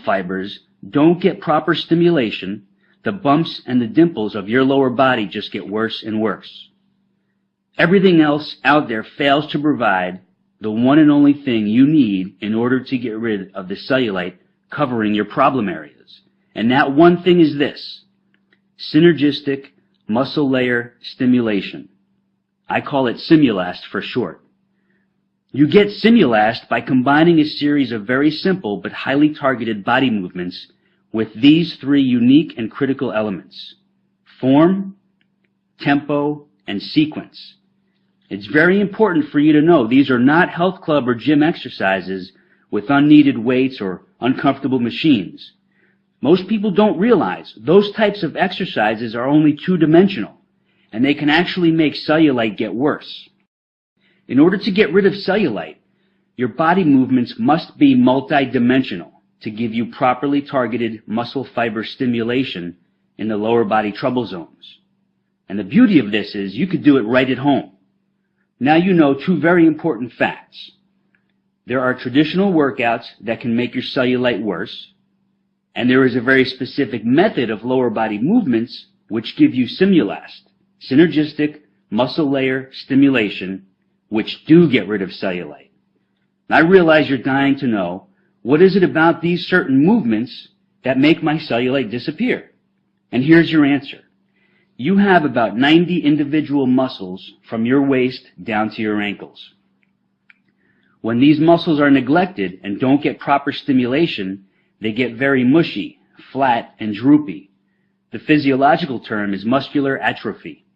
fibers don't get proper stimulation, the bumps and the dimples of your lower body just get worse and worse. Everything else out there fails to provide the one and only thing you need in order to get rid of the cellulite covering your problem areas. And that one thing is this: synergistic muscle layer stimulation. I call it Simulast for short. You get Simulast by combining a series of very simple but highly targeted body movements with these three unique and critical elements: form, tempo, and sequence. It's very important for you to know these are not health club or gym exercises with unneeded weights or uncomfortable machines. Most people don't realize those types of exercises are only two-dimensional, and they can actually make cellulite get worse. In order to get rid of cellulite, your body movements must be multidimensional to give you properly targeted muscle fiber stimulation in the lower body trouble zones. And the beauty of this is you could do it right at home. Now you know two very important facts. There are traditional workouts that can make your cellulite worse, and there is a very specific method of lower body movements which give you Simulast, synergistic muscle layer stimulation, which do get rid of cellulite. I realize you're dying to know, what is it about these certain movements that make my cellulite disappear? And here's your answer. You have about 90 individual muscles from your waist down to your ankles. When these muscles are neglected and don't get proper stimulation, they get very mushy, flat, and droopy. The physiological term is muscular atrophy.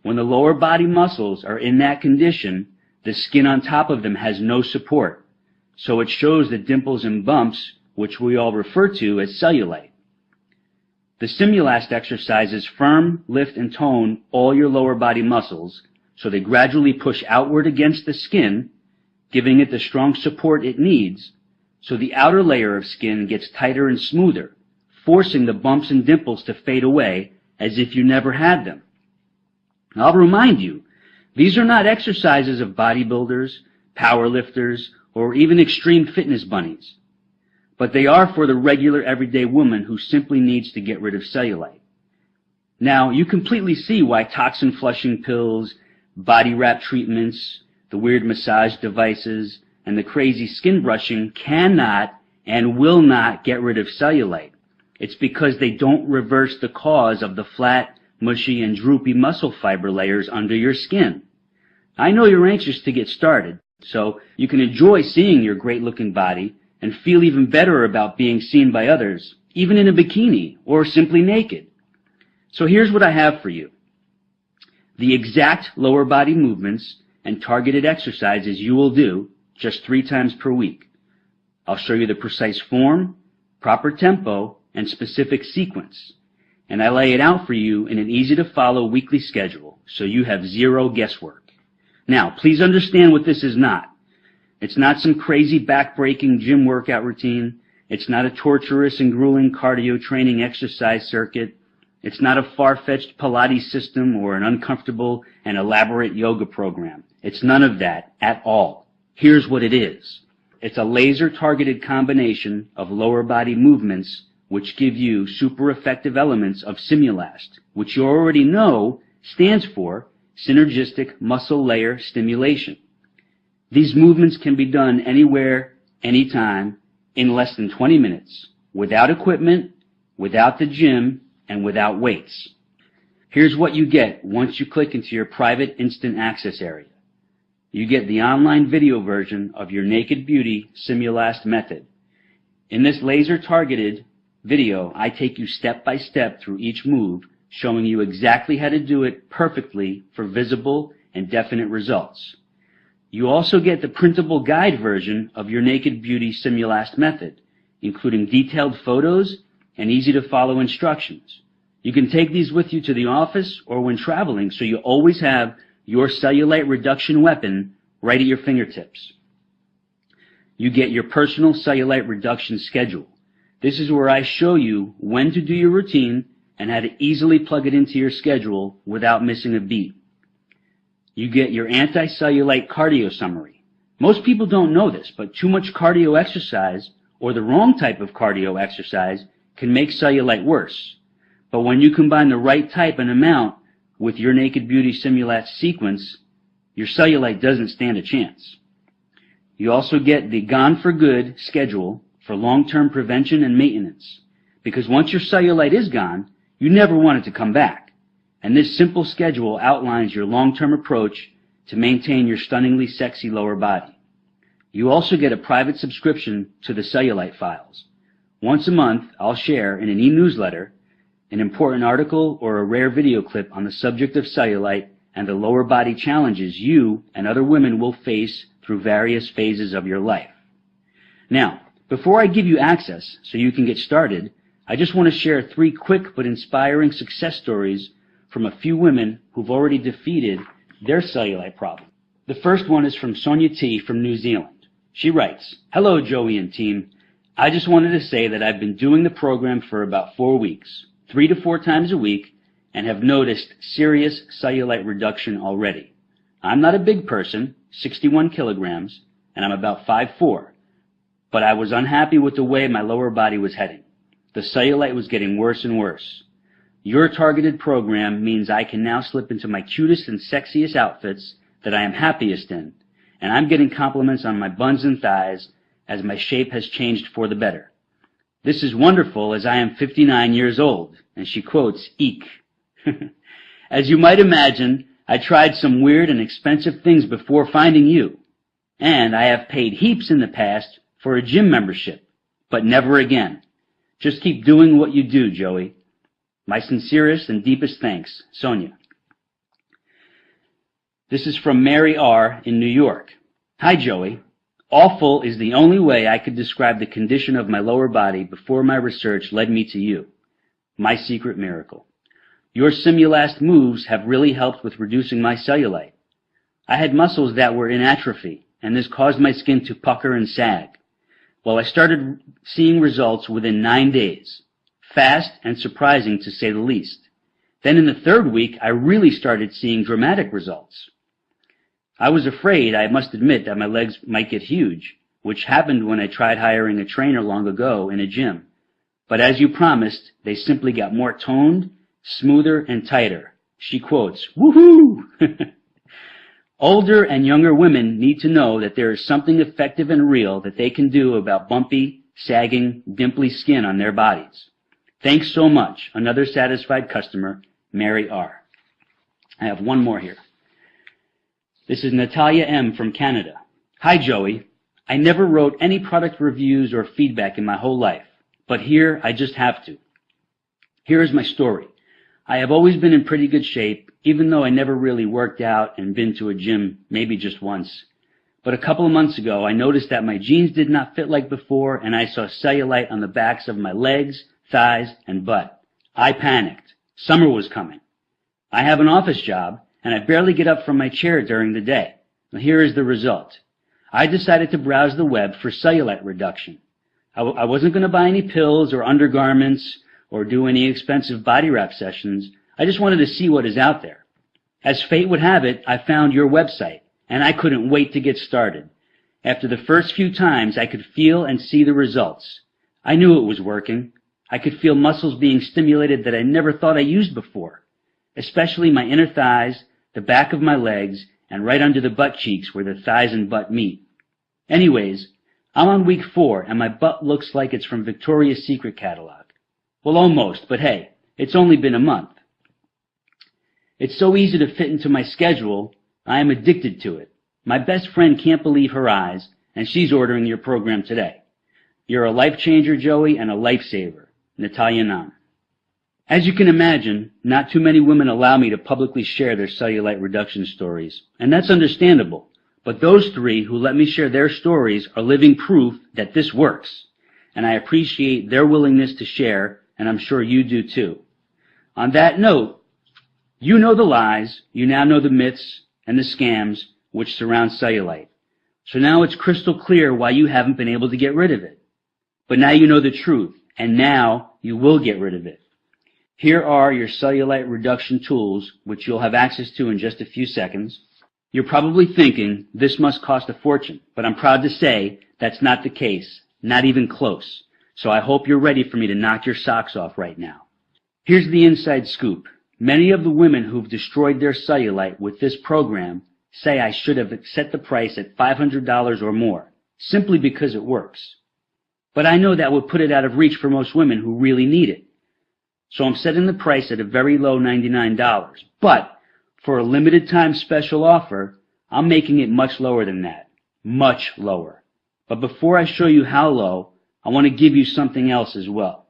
When the lower body muscles are in that condition, the skin on top of them has no support, so it shows the dimples and bumps, which we all refer to as cellulite. The Simulast exercises firm, lift, and tone all your lower body muscles, so they gradually push outward against the skin, giving it the strong support it needs, so the outer layer of skin gets tighter and smoother, forcing the bumps and dimples to fade away as if you never had them. I'll remind you, these are not exercises of bodybuilders, powerlifters, or even extreme fitness bunnies, but they are for the regular everyday woman who simply needs to get rid of cellulite. Now, you completely see why toxin flushing pills, body wrap treatments, the weird massage devices, and the crazy skin brushing cannot and will not get rid of cellulite. It's because they don't reverse the cause of the flat, mushy, and droopy muscle fiber layers under your skin. I know you're anxious to get started, so you can enjoy seeing your great-looking body and feel even better about being seen by others, even in a bikini or simply naked. So here's what I have for you: the exact lower body movements and targeted exercises you will do just 3 times per week. I'll show you the precise form, proper tempo, and specific sequence, and I lay it out for you in an easy-to-follow weekly schedule, so you have zero guesswork. Now, please understand what this is not. It's not some crazy back-breaking gym workout routine. It's not a torturous and grueling cardio training exercise circuit. It's not a far-fetched Pilates system or an uncomfortable and elaborate yoga program. It's none of that at all. Here's what it is. It's a laser-targeted combination of lower body movements which give you super effective elements of Simulast, which you already know stands for synergistic muscle layer stimulation. These movements can be done anywhere, anytime, in less than 20 minutes, without equipment, without the gym, and without weights. Here's what you get once you click into your private instant access area. You get the online video version of your Naked Beauty Simulast method. In this laser-targeted video, I take you step by step through each move, showing you exactly how to do it perfectly for visible and definite results. You also get the printable guide version of your Naked Beauty Simulast method, including detailed photos and easy-to-follow instructions. You can take these with you to the office or when traveling, so you always have your cellulite reduction weapon right at your fingertips. You get your personal cellulite reduction schedule. This is where I show you when to do your routine and how to easily plug it into your schedule without missing a beat. You get your anti-cellulite cardio summary. Most people don't know this, but too much cardio exercise or the wrong type of cardio exercise can make cellulite worse. But when you combine the right type and amount with your Naked Beauty Simulate sequence, your cellulite doesn't stand a chance. You also get the Gone for Good schedule for long-term prevention and maintenance, because once your cellulite is gone, you never want it to come back. And this simple schedule outlines your long-term approach to maintain your stunningly sexy lower body. You also get a private subscription to the cellulite files. Once a month, I'll share in an e-newsletter an important article or a rare video clip on the subject of cellulite and the lower body challenges you and other women will face through various phases of your life. Now, before I give you access so you can get started, I just want to share 3 quick but inspiring success stories from a few women who've already defeated their cellulite problem. The first one is from Sonia T. from New Zealand. She writes, "Hello, Joey and team. I just wanted to say that I've been doing the program for about 4 weeks, 3 to 4 times a week, and have noticed serious cellulite reduction already. I'm not a big person, 61 kilograms, and I'm about 5'4", but I was unhappy with the way my lower body was heading. The cellulite was getting worse and worse. Your targeted program means I can now slip into my cutest and sexiest outfits that I am happiest in, and I'm getting compliments on my buns and thighs as my shape has changed for the better. This is wonderful as I am 59 years old," and she quotes, "Eek." As you might imagine, I tried some weird and expensive things before finding you, and I have paid heaps in the past for a gym membership, but never again. Just keep doing what you do, Joey. My sincerest and deepest thanks, Sonia. This is from Mary R. in New York. "Hi, Joey. Awful is the only way I could describe the condition of my lower body before my research led me to you. My secret miracle. Your Simulast moves have really helped with reducing my cellulite. I had muscles that were in atrophy, and this caused my skin to pucker and sag. Well, I started seeing results within 9 days. Fast and surprising, to say the least. Then in the 3rd week, I really started seeing dramatic results. I was afraid, I must admit, that my legs might get huge, which happened when I tried hiring a trainer long ago in a gym. But as you promised, they simply got more toned, smoother, and tighter." She quotes, "Woohoo!" Older and younger women need to know that there is something effective and real that they can do about bumpy, sagging, dimply skin on their bodies. Thanks so much. Another satisfied customer, Mary R. I have one more here. This is Natalia M. from Canada. "Hi, Joey. I never wrote any product reviews or feedback in my whole life, but here I just have to. Here is my story. I have always been in pretty good shape, even though I never really worked out and been to a gym maybe just once. But a couple of months ago, I noticed that my jeans did not fit like before, and I saw cellulite on the backs of my legs, thighs, and butt. I panicked. Summer was coming. I have an office job, and I barely get up from my chair during the day. Now, here is the result. I decided to browse the web for cellulite reduction. I wasn't going to buy any pills or undergarments or do any expensive body wrap sessions. I just wanted to see what is out there. As fate would have it, I found your website, and I couldn't wait to get started. After the first few times, I could feel and see the results. I knew it was working. I could feel muscles being stimulated that I never thought I used before, especially my inner thighs, the back of my legs, and right under the butt cheeks where the thighs and butt meet. Anyways, I'm on week 4, and my butt looks like it's from Victoria's Secret catalog. Well, almost, but hey, it's only been a month. It's so easy to fit into my schedule, I am addicted to it. My best friend can't believe her eyes, and she's ordering your program today. You're a life changer, Joey, and a lifesaver. Natalia Nam. As you can imagine, not too many women allow me to publicly share their cellulite reduction stories, and that's understandable. But those 3 who let me share their stories are living proof that this works, and I appreciate their willingness to share, and I'm sure you do too. On that note, you know the lies, you now know the myths and the scams which surround cellulite. So now it's crystal clear why you haven't been able to get rid of it. But now you know the truth, and now you will get rid of it. Here are your cellulite reduction tools, which you'll have access to in just a few seconds. You're probably thinking, this must cost a fortune, but I'm proud to say that's not the case. Not even close. So I hope you're ready for me to knock your socks off right now. Here's the inside scoop. Many of the women who've destroyed their cellulite with this program say I should have set the price at $500 or more, simply because it works. But I know that would put it out of reach for most women who really need it. So I'm setting the price at a very low $99. But for a limited time special offer, I'm making it much lower than that. Much lower. But before I show you how low, I want to give you something else as well.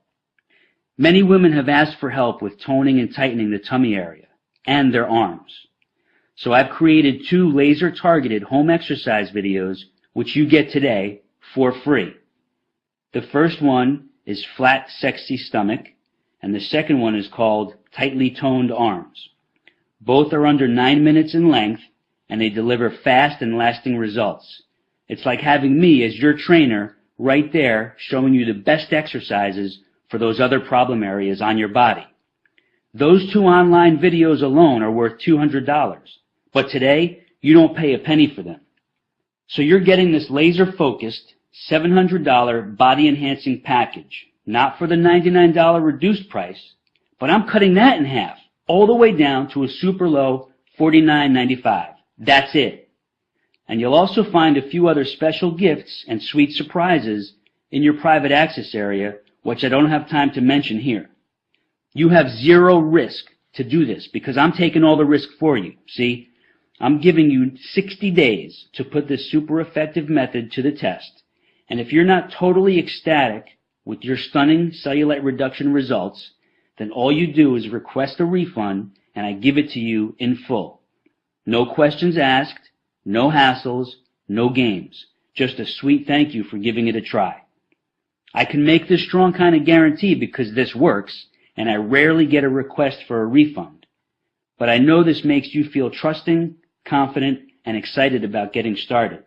Many women have asked for help with toning and tightening the tummy area and their arms. So I've created 2 laser-targeted home exercise videos which you get today for free. The first one is Flat, Sexy Stomach, and the second one is called Tightly Toned Arms. Both are under 9 minutes in length, and they deliver fast and lasting results. It's like having me as your trainer right there showing you the best exercises for those other problem areas on your body. Those 2 online videos alone are worth $200, but today you don't pay a penny for them. So you're getting this laser-focused $700 body-enhancing package, not for the $99 reduced price, but I'm cutting that in half, all the way down to a super low $49.95. That's it. And you'll also find a few other special gifts and sweet surprises in your private access area, which I don't have time to mention here. You have zero risk to do this because I'm taking all the risk for you. See, I'm giving you 60 days to put this super effective method to the test. And if you're not totally ecstatic with your stunning cellulite reduction results, then all you do is request a refund and I give it to you in full. No questions asked, no hassles, no games. Just a sweet thank you for giving it a try. I can make this strong kind of guarantee because this works, and I rarely get a request for a refund. But I know this makes you feel trusting, confident, and excited about getting started.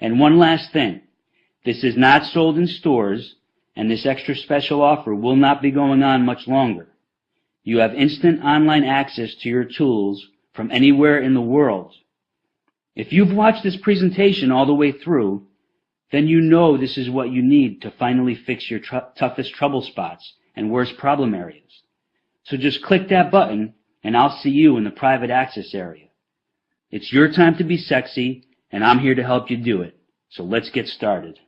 And one last thing. This is not sold in stores, and this extra special offer will not be going on much longer. You have instant online access to your tools from anywhere in the world. If you've watched this presentation all the way through, then you know this is what you need to finally fix your toughest trouble spots and worst problem areas. So just click that button and I'll see you in the private access area. It's your time to be sexy and I'm here to help you do it. So let's get started.